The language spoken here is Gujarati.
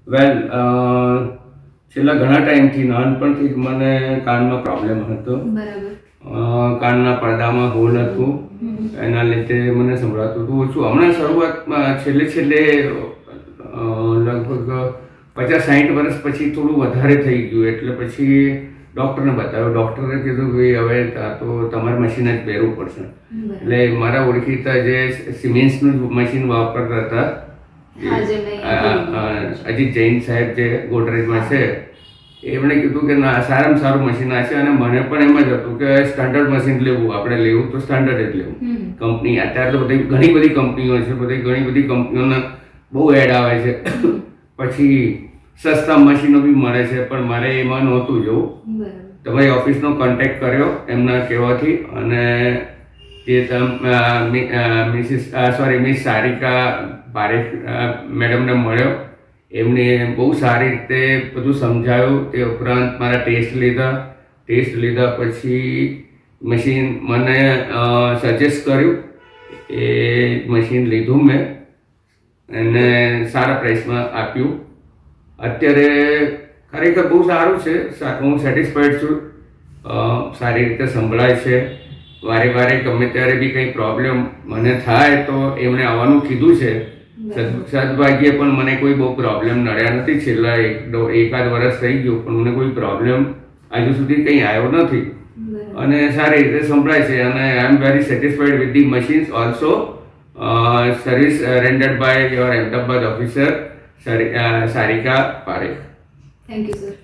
વેલ છેલ્લા ઘણા ટાઈમથી નાનપણથી જ મને કાનમાં પ્રોબ્લેમ હતો. બરાબર. કાનના પડદામાં હોલ હતું, એના લીધે મને સંભળાતું હતું ઓછું. હમણાં શરૂઆતમાં છેલ્લે લગભગ 50-60 વર્ષ પછી થોડું વધારે થઈ ગયું, એટલે પછી ડૉક્ટરને બતાવ્યું. ડૉક્ટરે કીધું કે હવે આ તો તમારે મશીન જ પહેરવું પડશે. એટલે મારા ઓળખીતા જે સિમેન્સનું મશીન વાપરતા હતા, અજીત જૈન સાહેબ જે ગોદરેજમાં છે, એમણે કીધું કે ના, સારામાં સારું મશીન આ છે. અને મને પણ એમ જ હતું કે સ્ટાન્ડર્ડ મશીન લેવું, આપણે લેવું તો સ્ટાન્ડર્ડ જ લેવું. કંપની અત્યારે તો બધી ઘણી બધી કંપનીઓ છે, ઘણી બધી કંપનીઓના બહુ એડ આવે છે. પછી સસ્તા મશીનો બી મળે છે, પણ મારે એમાં નહોતું જવું. તમારી ઓફિસનો કોન્ટેક્ટ કર્યો એમના કહેવાથી, અને જે મિસ સારિકા પારેખ મેડમને મળ્યો. એમને બહુ સારી રીતે બધું સમજાવ્યું. તે ઉપરાંત મારા ટેસ્ટ લીધા પછી મશીન મને સજેસ્ટ કર્યું. એ મશીન લીધું મેં, એને સારા પ્રાઇસમાં આપ્યું. અત્યારે ખરેખર બહુ સારું છે, હું સેટિસ્ફાઈડ છું. સારી રીતે સંભળાય છે. વારે ગમે ત્યારે બી કંઈ પ્રોબ્લેમ મને થાય તો એમણે આવવાનું કીધું છે. સદભાગ્યે પણ મને કોઈ બહુ પ્રોબ્લેમ નડ્યા નથી. છેલ્લા એકાદ વર્ષ થઈ ગયું, પણ મને કોઈ પ્રોબ્લેમ હજુ સુધી કંઈ આવ્યો નથી, અને સારી રીતે સંભળાય છે. અને I am very satisfied with the machines also. Service rendered by your Ahmedabad officer Sarika Parekh. Thank you sir.